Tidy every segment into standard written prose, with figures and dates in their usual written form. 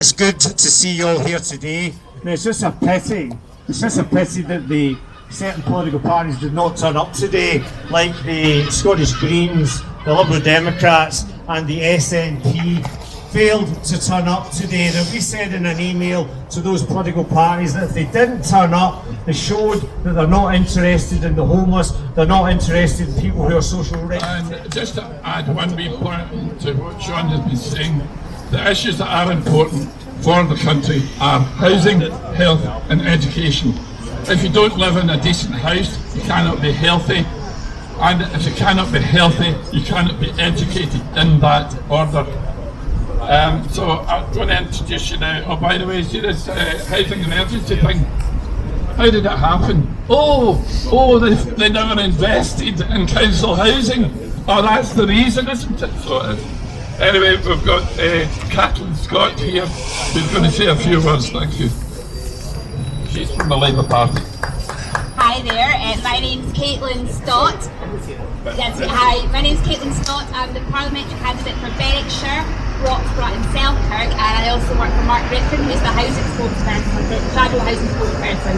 It's good to see you all here today. And it's just a pity. It's just a pity that the certain political parties did not turn up today, like the Scottish Greens, the Liberal Democrats, and the SNP failed to turn up today. That we said in an email to those political parties that if they didn't turn up, they showed that they're not interested in the homeless, they're not interested in people who are social rights. And just to add one wee point to what Sean has been saying, the issues that are important for the country are housing, health and education. If you don't live in a decent house, you cannot be healthy, and if you cannot be healthy, you cannot be educated in that order. So I'm going to introduce you now. Oh, by the way, see this housing emergency thing? How did it happen? They never invested in council housing. Oh, that's the reason, isn't it? So, anyway, we've got Kathleen Scott here, who's going to say a few words. Thank you. She's from the Labour Party. Hi there, my name's Caitlin Stott. Yes, hi, my name's Caitlin Stott. I'm the parliamentary candidate for Berwickshire, Roxburgh and Selkirk, and I also work for Mark Griffin, who's the housing spokesperson, the shadow housing spokesperson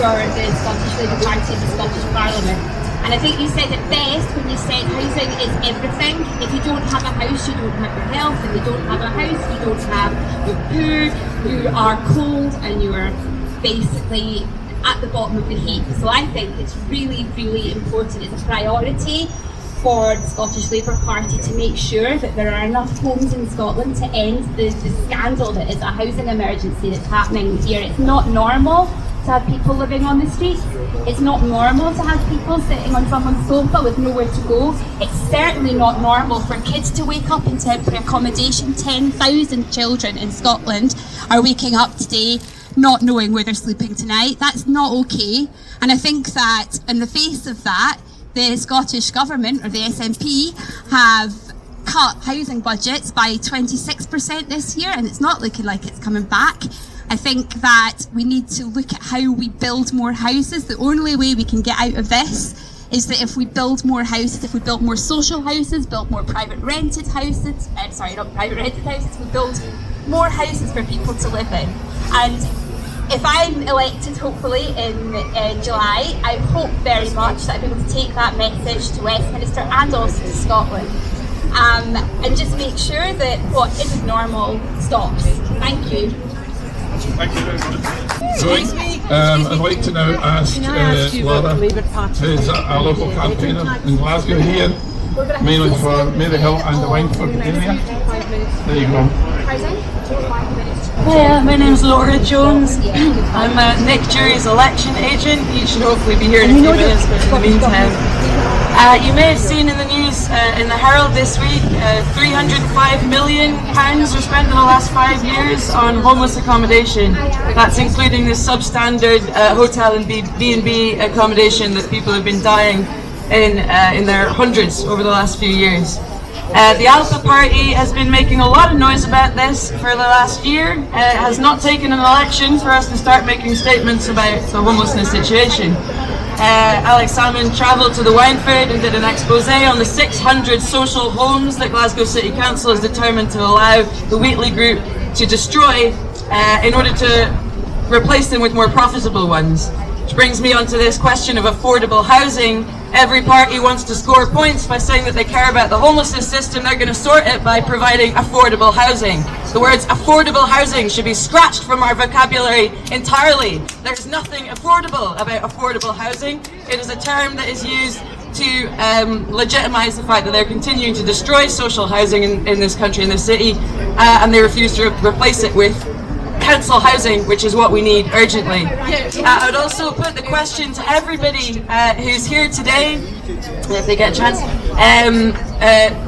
for the Scottish Labour Party in the Scottish Parliament. And I think you said it best when you said housing is everything. If you don't have a house, you don't have your health. If you don't have a house, you don't have your food, you are cold, and you are basically at the bottom of the heap. So I think it's really, really important. It's a priority for the Scottish Labour Party to make sure that there are enough homes in Scotland to end the scandal that is a housing emergency that's happening here. It's not normal to have people living on the streets. It's not normal to have people sitting on someone's sofa with nowhere to go. It's certainly not normal for kids to wake up in temporary accommodation. 10,000 children in Scotland are waking up today not knowing where they're sleeping tonight. That's not okay. And I think that in the face of that, the Scottish Government, or the SNP, have cut housing budgets by 26% this year, and it's not looking like it's coming back. I think that we need to look at how we build more houses. The only way we can get out of this is that if we build more houses, if we build more social houses, build more private rented houses, we build more houses for people to live in. And if I'm elected, hopefully, in July, I hope very much that I'll be able to take that message to Westminster and also to Scotland, and just make sure that what isn't normal stops. Thank you. Thank you very much. I'd like to now ask Laura, who's a local campaigner in Glasgow here, mainly for Maryhill and the Windford area. There you go. Hi, my name's Laura Jones. I'm Nick Jury's election agent. He should hopefully be here in a few minutes, but in the meantime, you may have seen in the news in the Herald this week, £305 million were spent in the last 5 years on homeless accommodation. That's including the substandard hotel and B&B accommodation that people have been dying in their hundreds over the last few years. The Alpha Party has been making a lot of noise about this for the last year. It has not taken an election for us to start making statements about the homelessness situation. Alex Salmon travelled to the Windford and did an expose on the 600 social homes that Glasgow City Council is determined to allow the Wheatley Group to destroy in order to replace them with more profitable ones. Which brings me on to this question of affordable housing. Every party wants to score points by saying that they care about the homelessness system. They're going to sort it by providing affordable housing. The words affordable housing should be scratched from our vocabulary entirely. There's nothing affordable about affordable housing. It is a term that is used to legitimise the fact that they're continuing to destroy social housing in this country, in this city, and they refuse to replace it with council housing, which is what we need urgently. I would also put the question to everybody who's here today, if they get a chance,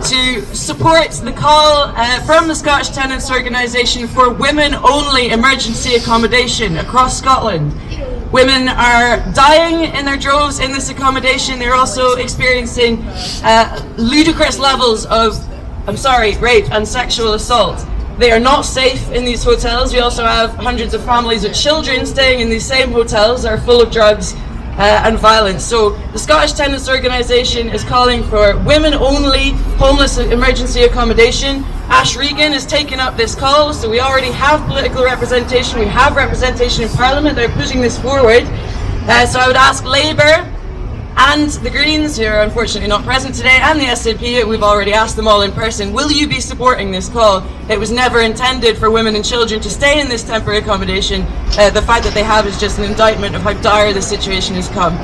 to support the call from the Scottish Tenants organisation for women-only emergency accommodation across Scotland. Women are dying in their droves in this accommodation. They're also experiencing ludicrous levels of, rape and sexual assault. They are not safe in these hotels. We also have hundreds of families with children staying in these same hotels that are full of drugs and violence. So the Scottish Tenants Organisation is calling for women-only homeless emergency accommodation, Ash Regan is taking up this call, so we already have political representation, we have representation in Parliament, they're pushing this forward. So I would ask Labour and the Greens, who are unfortunately not present today, and the SNP, we've already asked them all in person, will you be supporting this call? It was never intended for women and children to stay in this temporary accommodation. The fact that they have is just an indictment of how dire the situation has come.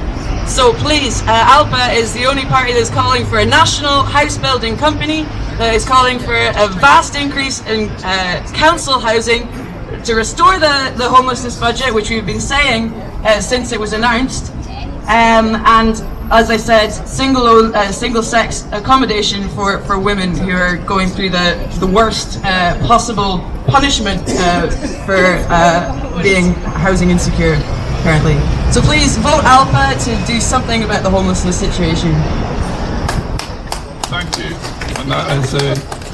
So please, ALPA is the only party that is calling for a national house building company, that is calling for a vast increase in council housing to restore the homelessness budget, which we've been saying since it was announced. And as I said, single-sex accommodation for women who are going through the worst possible punishment for being housing insecure currently. So please vote ALPA to do something about the homelessness situation. Thank you, and that is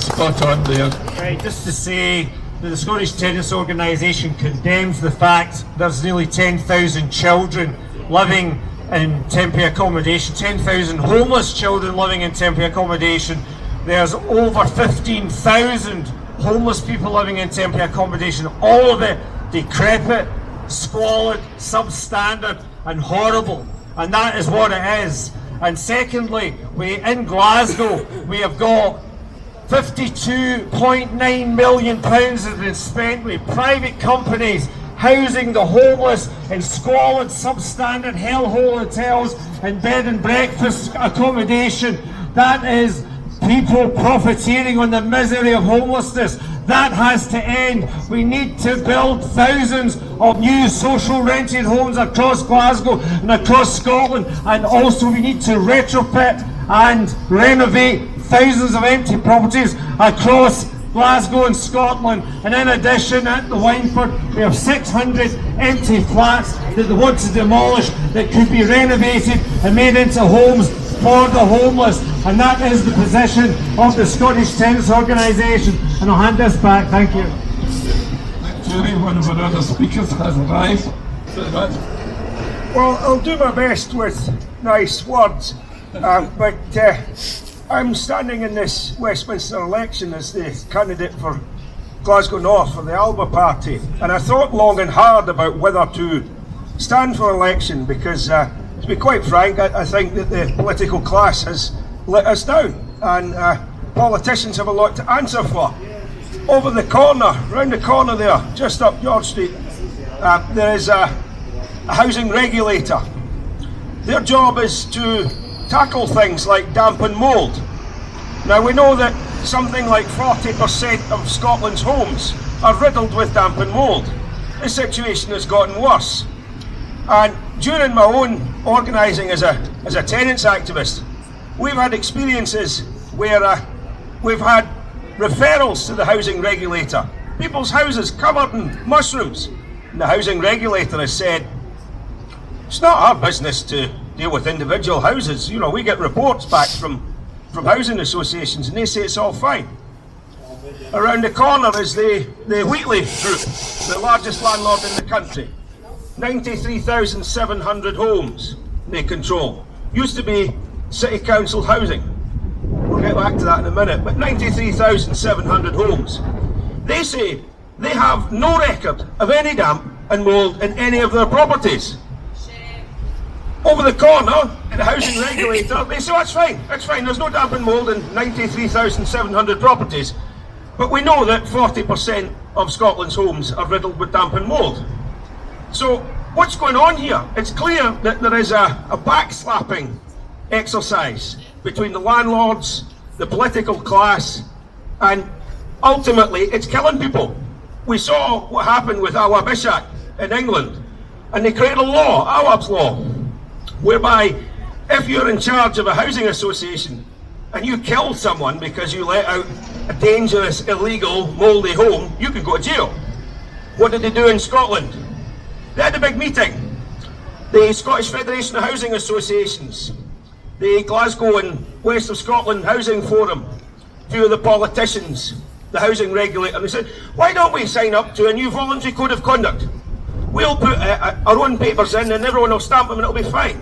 spot on there. Right, just to say that the Scottish Tenants Organisation condemns the fact there's nearly 10,000 children living in temporary accommodation, 10,000 homeless children living in temporary accommodation. There's over 15,000 homeless people living in temporary accommodation, all of it decrepit, squalid, substandard and horrible, and that is what it is. And secondly, in Glasgow we have got £52.9 million has been spent with private companies housing the homeless in squalid, substandard, hellhole hotels and bed and breakfast accommodation. That is people profiteering on the misery of homelessness. That has to end. We need to build thousands of new social rented homes across Glasgow and across Scotland, and also we need to retrofit and renovate thousands of empty properties across Glasgow and Scotland. And in addition, at the Wineford we have 600 empty flats that they want to demolish that could be renovated and made into homes for the homeless, and that is the position of the Scottish Tenants Organisation. And I'll hand this back. Thank you. Julie, one of our other speakers has arrived. Well, I'll do my best with nice words, but I'm standing in this Westminster election as the candidate for Glasgow North for the ALBA party, and I thought long and hard about whether to stand for election because to be quite frank, I think that the political class has let us down, and politicians have a lot to answer for. Over the corner, round the corner there, just up George Street, there is a housing regulator. Their job is to tackle things like damp and mould. Now we know that something like 40% of Scotland's homes are riddled with damp and mould. The situation has gotten worse. And during my own organising as a tenants activist, we've had experiences where we've had referrals to the housing regulator. People's houses covered in mushrooms. And the housing regulator has said, it's not our business to deal with individual houses. You know, we get reports back from housing associations and they say it's all fine. Around the corner is the Wheatley Group, the largest landlord in the country. 93,700 homes they control. Used to be City Council housing. We'll get back to that in a minute, but 93,700 homes. They say they have no record of any damp and mould in any of their properties. Over the corner, the housing regulator, they say, that's fine, there's no damp and mould in 93,700 properties. But we know that 40% of Scotland's homes are riddled with damp and mould. So, what's going on here? It's clear that there is a backslapping exercise between the landlords, the political class, and ultimately it's killing people. We saw what happened with Awab Ishak in England, and they created a law, Awab's law, whereby if you're in charge of a housing association and you kill someone because you let out a dangerous, illegal, mouldy home, you can go to jail. What did they do in Scotland? They had a big meeting. The Scottish Federation of Housing Associations, the Glasgow and West of Scotland Housing Forum, a few of the politicians, the housing regulator, and they said, why don't we sign up to a new voluntary code of conduct? We'll put our own papers in and everyone will stamp them and it'll be fine.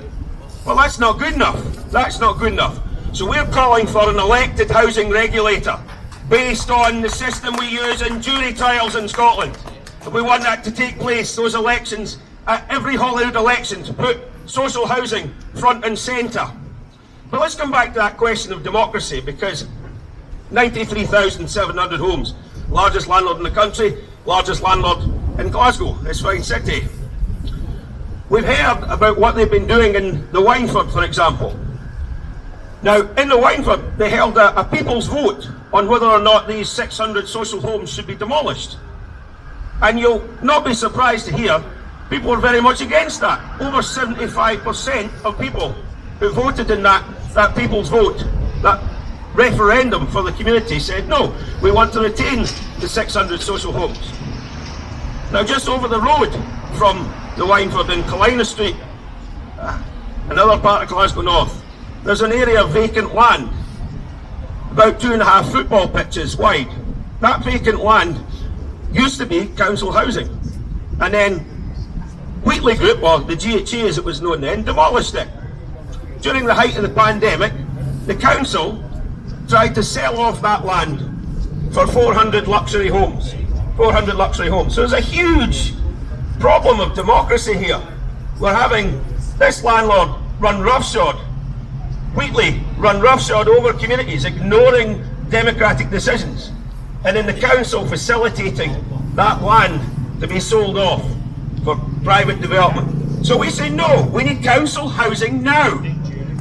Well, that's not good enough. That's not good enough. So we're calling for an elected housing regulator based on the system we use in jury trials in Scotland. And we want that to take place, those elections, at every Holyrood election, to put social housing front and centre. But let's come back to that question of democracy, because 93,700 homes, largest landlord in the country, largest landlord in Glasgow, this fine city. We've heard about what they've been doing in the Wynford, for example. Now, in the Wynford, they held a people's vote on whether or not these 600 social homes should be demolished. And you'll not be surprised to hear people were very much against that. Over 75% of people who voted in that people's vote, that referendum for the community, said no, we want to retain the 600 social homes. Now, just over the road from the Wynford in Kalina Street, another part of Glasgow North, there's an area of vacant land, about 2.5 football pitches wide. That vacant land used to be council housing, and then Wheatley Group, or the GHA as it was known then, demolished it. During the height of the pandemic, the council tried to sell off that land for 400 luxury homes. 400 luxury homes. So there's a huge problem of democracy here. We're having this landlord run roughshod, Wheatley run roughshod over communities, ignoring democratic decisions, and in the council facilitating that land to be sold off for private development. So we say no, we need council housing now.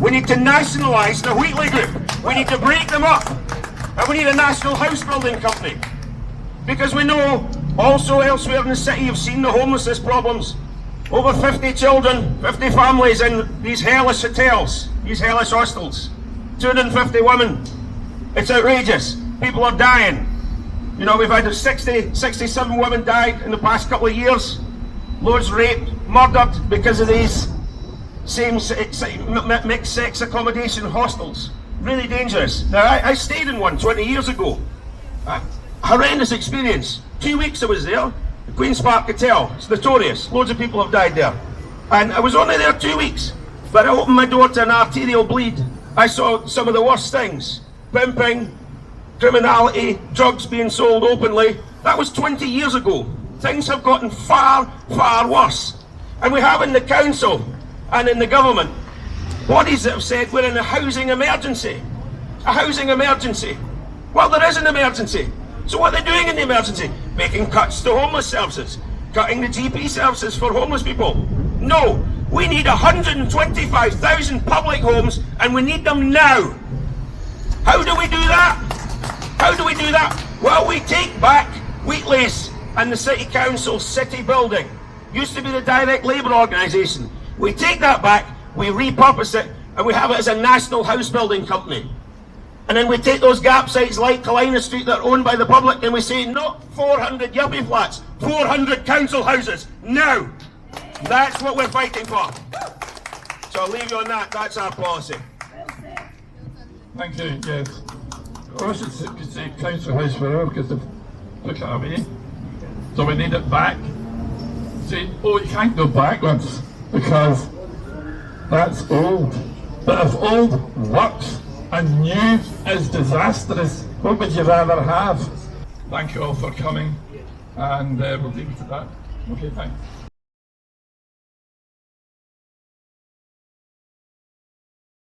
We need to nationalise the Wheatley Group. We need to break them up. And we need a national house building company. Because we know also elsewhere in the city you've seen the homelessness problems. Over 50 children, 50 families in these hellish hotels, these hellish hostels. 250 women. It's outrageous. People are dying. You know, we've had 67 women died in the past couple of years. Loads raped, murdered because of these mixed sex accommodation hostels. Really dangerous. Now, I stayed in one 20 years ago. Horrendous experience. 2 weeks I was there. The Queen's Park Hotel. It's notorious. Loads of people have died there. And I was only there 2 weeks. But I opened my door to an arterial bleed. I saw some of the worst things. Pimping, criminality, drugs being sold openly. That was 20 years ago. Things have gotten far, far worse. And we have in the council and in the government bodies that have said we're in a housing emergency. A housing emergency. Well, there is an emergency. So what are they doing in the emergency? Making cuts to homeless services. Cutting the GP services for homeless people. No, we need 125,000 public homes and we need them now. How do we do that? How do we do that? Well, we take back Wheatley's and the City Council's city building. Used to be the direct labour organisation. We take that back, we repurpose it, and we have it as a national house building company. And then we take those gap sites like Kalina Street that are owned by the public and we say, not 400 yuppie flats, 400 council houses, now. That's what we're fighting for. So I'll leave you on that, that's our policy. Thank you, yes. I should say council house forever because they've took it away. So we need it back. Say, oh, you can't go backwards because that's old. But if old works and new is disastrous, what would you rather have? Thank you all for coming, and we'll leave it at that. Okay, thanks.